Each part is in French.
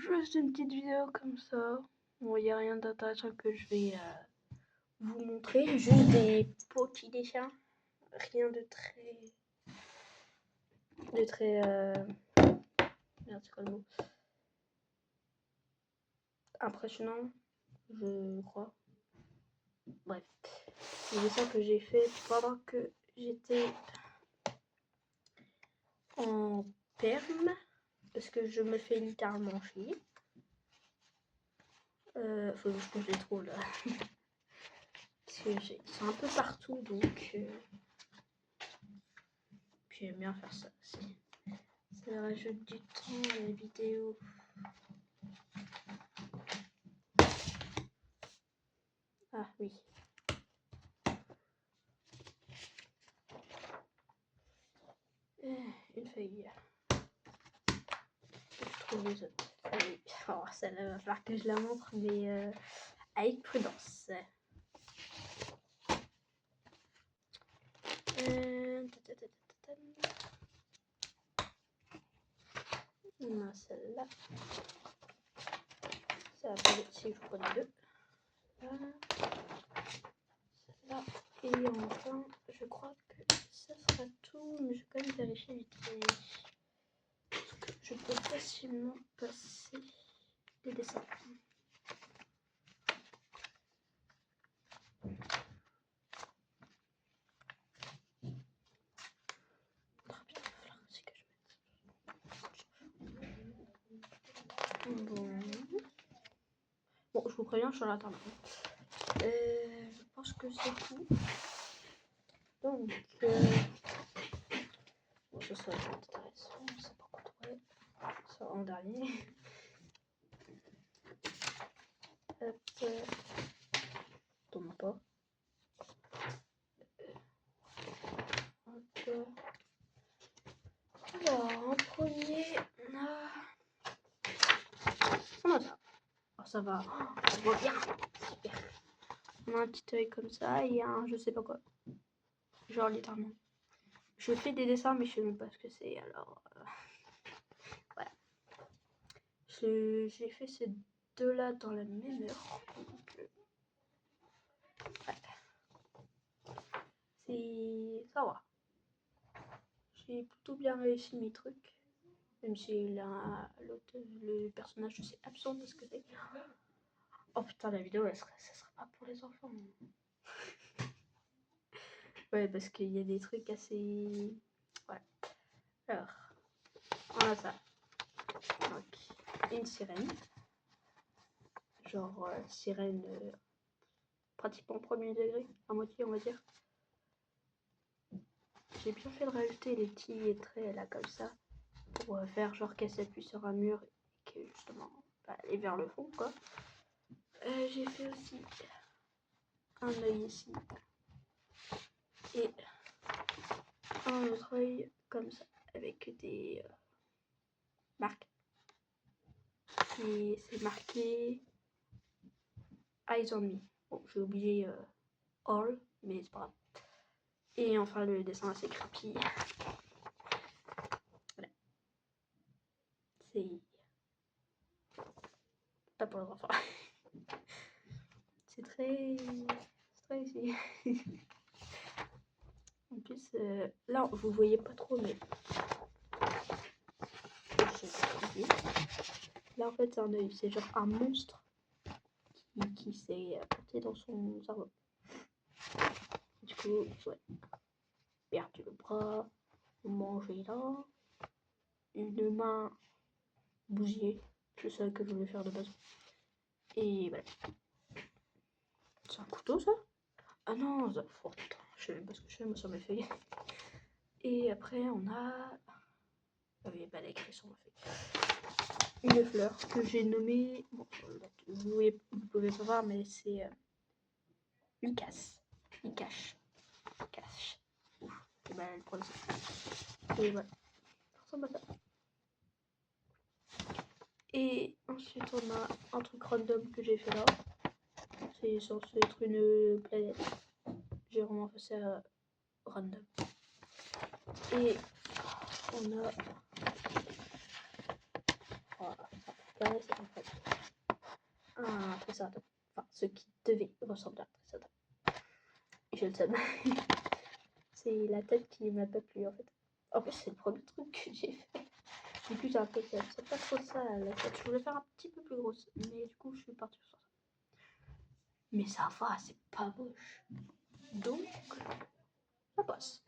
Juste une petite vidéo comme ça. Bon, il n'y a rien d'intéressant que je vais vous montrer. Juste des petits dessins. Rien de très... Merde, c'est quoi le mot? Impressionnant, je crois. Bref. Les dessins que j'ai fait pendant que j'étais en perme. Parce que je me fais littéralement chier. Faut juste que je les trouve là. Parce que ils sont un peu partout, donc puis j'aime bien faire ça aussi. Ça rajoute du temps à la vidéo. Ah oui. Une feuille. Je trouve les autres. Oui. Oh, celle-là va falloir que je la montre, mais avec prudence. On a celle-là. Ça va pas être si je prends les deux. Voilà. Celle-là. Et enfin, je crois que ça sera tout, mais je vais quand même vérifier vite fait. Parce que je peux facilement passer les dessins. Bon, je vous préviens, je suis en attendant. Je pense que c'est tout. Donc, bon, ça va être intéressant. Je sais pas quoi trouver. Ça en dernier. Hop. Tombe pas. Hop. Alors, en premier, on a ça. Oh, ça va. On voit bien. Super. On a un petit œil comme ça et un je sais pas quoi. Genre littéralement. Je fais des dessins mais je sais même pas ce que c'est, alors voilà. J'ai fait ces deux là dans la même heure. Donc, ouais. Ça va. J'ai plutôt bien réussi mes trucs. Même si le personnage, je sais absolument pas ce que c'est. Oh putain, la vidéo, ça sera pas pour les enfants. Ouais, parce qu'il y a des trucs assez... Ouais. Alors, on a ça. Donc, une sirène. Genre sirène pratiquement premier degré, à moitié, on va dire. J'ai bien fait de rajouter les petits traits là, comme ça, pour faire genre qu'elle s'appuie sur un mur et que justement, aller vers le fond, quoi. J'ai fait aussi un œil ici. Et un autre œil comme ça, avec des marques. Et c'est marqué Eyes on me. Bon, j'ai oublié all, mais c'est pas grave. Et enfin le dessin assez creepy. Voilà. C'est pas pour les enfants. C'est très ici. En plus, là vous voyez pas trop, mais là en fait c'est un œil, c'est genre un monstre qui s'est porté dans son cerveau. Du coup, ouais. Perdre le bras, manger là, une main bousillée, c'est ça que je voulais faire de base. Et voilà. C'est un couteau ça? Ah non, ça... Oh, putain, je sais même pas ce que je fais moi sur mes feuilles. Et après on a... Ah oui, bah l'écrit sur ma feuille. Une fleur que j'ai nommée... Bon, vous pouvez pas voir, mais c'est... Lucas. Cache. Ouf, c'est mal le prononcer. Et voilà. Ça ressemble à ça. Et ensuite on a un truc random que j'ai fait là. C'est censé être une planète. J'ai vraiment fait ça random. Et on a... Voilà. Ouais, c'est en fait un triceratops. Enfin, ce qui devait ressembler à un triceratops. Je le sais. C'est la tête qui m'a pas plu en fait. En plus, c'est le premier truc que j'ai fait. Du coup, j'ai un peu c'est pas trop ça la tête. Je voulais faire un petit peu plus grosse, mais du coup, je suis partie sur ça. Mais ça va, c'est pas moche. Donc, ça passe.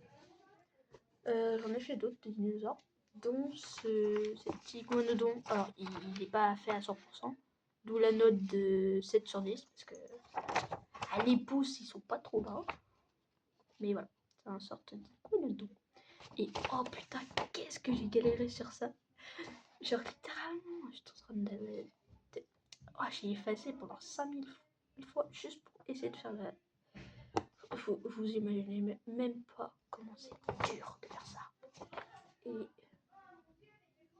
J'en ai fait d'autres, des dinosaures, dont ce petit iguanodon. Alors, il n'est pas fait à 100%, d'où la note de 7 sur 10, parce que les pouces, ils sont pas trop bas. Mais voilà, c'est un sorte d'iguanodon. Et oh putain, qu'est-ce que j'ai galéré sur ça. Genre, littéralement, je suis en train de... Oh, j'ai effacé pendant 5000 fois juste pour essayer de faire la... Vous imaginez même pas comment c'est dur de faire ça. Et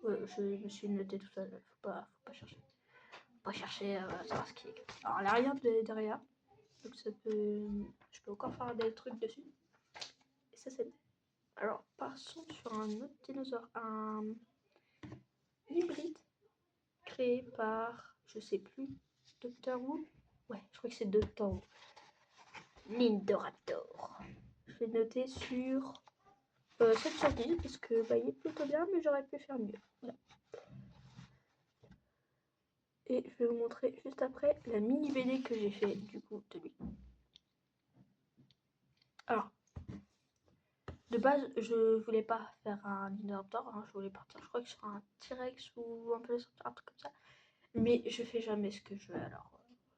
ouais, je me suis noté tout ça. Faut pas chercher. Faut pas chercher à savoir ce qui est. Alors, elle a rien derrière. Donc ça peut... Je peux encore faire des trucs dessus. Et ça, c'est... Alors, passons sur un autre dinosaure. Un hybride créé par... Je sais plus. Dr. Who. Ouais, je crois que c'est Dr. Who. L'Indoraptor. Je vais noter sur 7 sur 10 parce que bah, il est plutôt bien, mais j'aurais pu faire mieux. Voilà. Et je vais vous montrer juste après la mini BD que j'ai fait du coup de lui. Alors, de base, je voulais pas faire un Indoraptor, hein, je voulais partir, je crois que sur un T-Rex ou un peu un truc comme ça. Mais je fais jamais ce que je veux, alors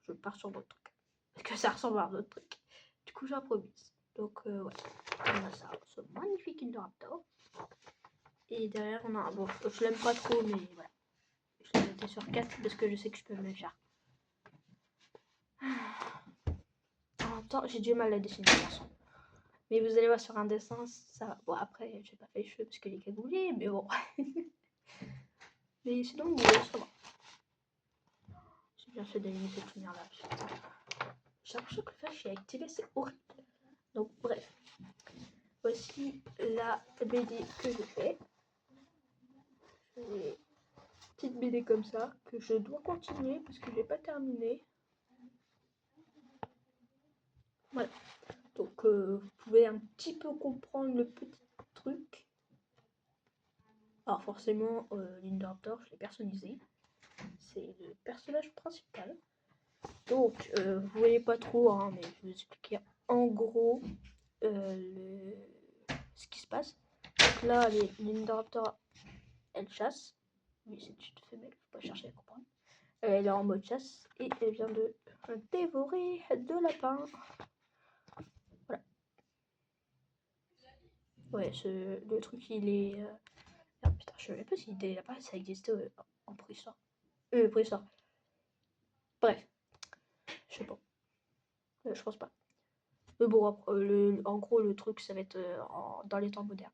je pars sur d'autres trucs. Parce que ça ressemble à d'autres trucs. Du coup, j'improvise. Donc, ouais, on a ça, ce magnifique Indoraptor. Et derrière, on a un... Bon, je l'aime pas trop, mais voilà. Je l'ai noté sur 4 parce que je sais que je peux me le faire. En même temps, j'ai du mal à dessiner le garçon. Mais vous allez voir sur un dessin, ça... Bon, après, j'ai pas fait les cheveux parce qu'il est cagoulé, mais bon. Mais sinon, ça va. J'ai bien fait d'aligner cette lumière-là. J'ai l'impression que le flash est activé, c'est horrible. Donc, bref. Voici la BD que j'ai fait. Une petite BD comme ça, que je dois continuer parce que j'ai pas terminé. Voilà. Donc, vous pouvez un petit peu comprendre le petit truc. Alors, forcément, l'Indoraptor, je l'ai personnalisé. C'est le personnage principal. Donc, vous voyez pas trop, hein, mais je vais vous expliquer en gros ce qui se passe. Donc là, l'Indoraptor, elle chasse. Oui, c'est une femelle, faut pas chercher à comprendre. Elle est en mode chasse et elle vient de dévorer deux lapins. Voilà. Ouais, le truc, il est... Ah, putain, je sais pas si des lapins, ça existait en préhistoire. Préhistoire. Bref, je sais pas. Je pense pas. Mais bon, en gros, le truc, ça va être dans les temps modernes.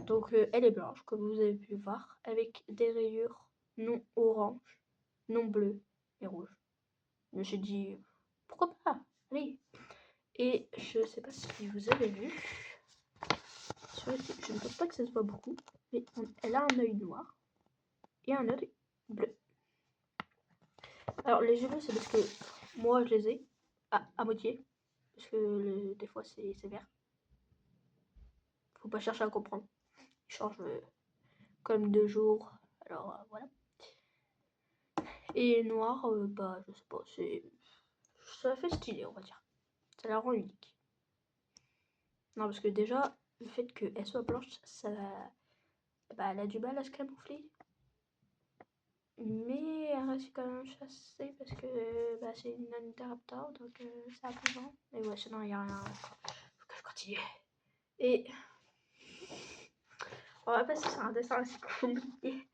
Donc, elle est blanche, comme vous avez pu voir, avec des rayures non orange, non bleu et rouge. Je me suis dit, pourquoi pas? Allez. Et je sais pas si vous avez vu, je ne pense pas que ça se voit beaucoup, mais elle a un œil noir et un œil bleu. Alors, les yeux bleus, c'est parce que moi, je les ai à moitié, parce que des fois, c'est vert. Faut pas chercher à comprendre. Il change comme de jour. Alors, voilà. Et noir, bah, je sais pas, ça fait stylé, on va dire. Ça la rend unique. Non, parce que déjà, le fait qu'elle soit blanche, ça, bah, elle a du mal à se camoufler. Mais elle reste quand même chassée parce que bah, c'est une Indoraptor, donc c'est apaisant. Mais ouais, sinon, il n'y a rien. Faut que je continue. Et on va passer sur un dessin assez compliqué.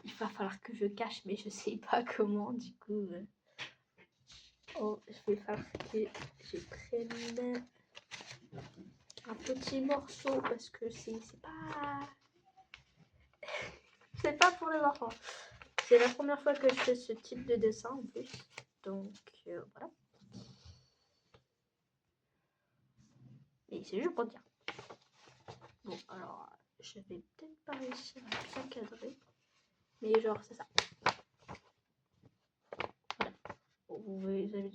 Il va falloir que je cache, mais je sais pas comment, du coup. Oh, je vais faire que je prenne un petit morceau parce que c'est pas... c'est pas pour les enfants. C'est la première fois que je fais ce type de dessin en plus. Donc voilà. Et c'est juste pour dire. Bon, alors, je vais peut-être pas réussir à bien cadrer. Mais genre, c'est ça. vous avez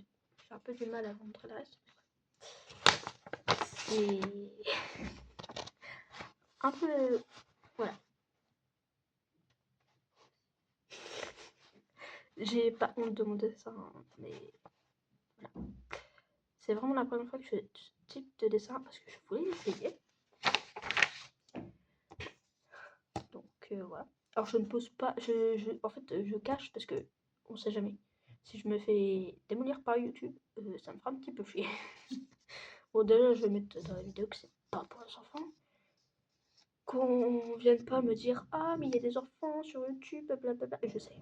j'ai un peu du mal à vous montrer le reste. C'est un peu... Voilà. J'ai pas honte de mon dessin, mais voilà. C'est vraiment la première fois que je fais ce type de dessin parce que je voulais essayer. Donc voilà. Alors je ne pose pas, en fait je cache parce que on sait jamais. Si je me fais démolir par YouTube, ça me fera un petit peu chier. Bon déjà je vais mettre dans la vidéo que c'est pas pour les enfants. Qu'on vienne pas me dire ah mais il y a des enfants sur YouTube, blablabla. Je sais.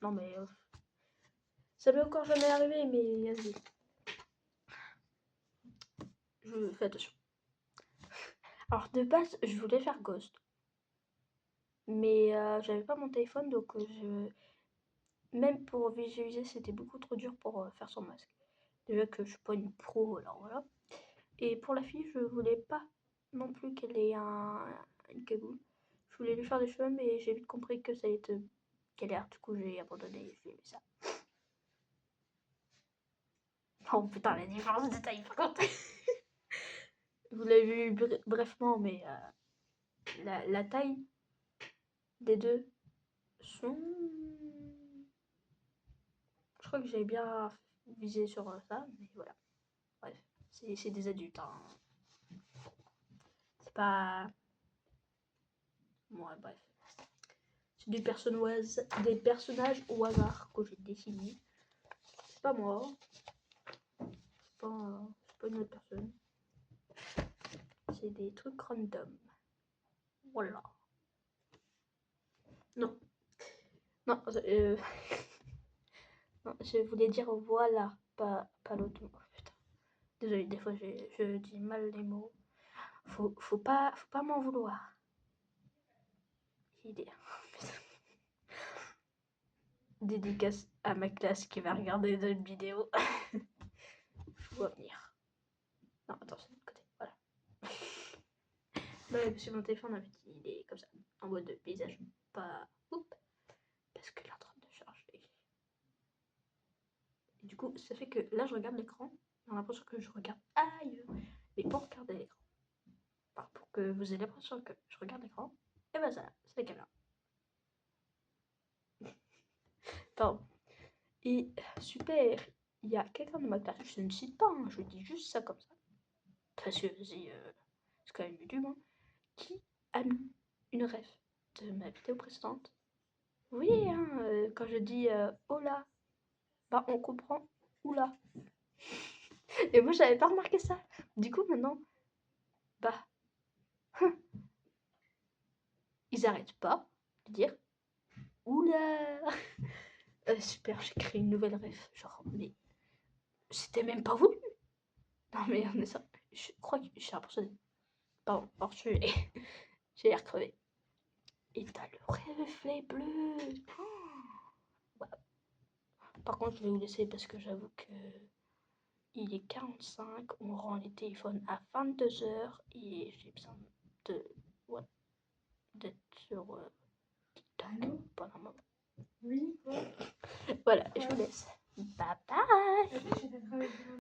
Non mais ça m'est encore jamais arrivé mais vas-y. Je fais attention. Alors de base je voulais faire Ghost. Mais j'avais pas mon téléphone donc même pour visualiser c'était beaucoup trop dur pour faire son masque. Déjà que je suis pas une pro alors voilà. Et pour la fille je voulais pas non plus qu'elle ait une cagoule. Je voulais lui faire des cheveux mais j'ai vite compris que ça allait être galère. Du coup j'ai abandonné et j'ai mis ça. Oh putain la différence de taille par contre. Vous l'avez vu brièvement mais la taille des deux sont... Je crois que j'ai bien visé sur ça, mais voilà. Bref, c'est des adultes. Hein. C'est pas... Ouais, bref. C'est des personnages au hasard que j'ai dessinés. C'est pas moi. C'est pas une autre personne. C'est des trucs random. Voilà. Non. Non, non, je voulais dire voilà, pas l'autre mot. Putain. Désolée, des fois je dis mal les mots. Faut pas m'en vouloir. Il est... Dédicace à ma classe qui va regarder notre vidéo. Je vois venir. Non, attends, c'est de l'autre côté. Voilà. Bah, parce que mon téléphone, en fait, il est comme ça, en mode de paysage. Pas. Oups. Parce qu'il est en train de charger. Et du coup, ça fait que là, je regarde l'écran. J'ai l'impression que je regarde ailleurs. Mais pour regarder l'écran, enfin, pour que vous ayez l'impression que je regarde l'écran, et ben ça, c'est la caméra. Pardon. Et super, il y a quelqu'un de ma classe, je ne cite pas, hein, je dis juste ça comme ça. Parce que c'est quand même YouTube, hein, qui a mis une ref de ma vidéo précédente. Oui, hein, quand je dis oh là, bah on comprend oula. Et moi j'avais pas remarqué ça. Du coup maintenant, bah, ils arrêtent pas de dire oula. Super, j'ai créé une nouvelle ref. Genre, mais c'était même pas voulu. Non mais on est ça. Je crois que j'ai l'impression. Pardon, alors j'ai l'air crevé. Et t'as le reflet bleu. Oh, ouais. Par contre, je vais vous laisser parce que j'avoue que il est 45, on rend les téléphones à 22h et j'ai besoin de ouais, d'être sur TikTok pendant un moment. Oui, quoi. Voilà, je vous laisse. Bye bye.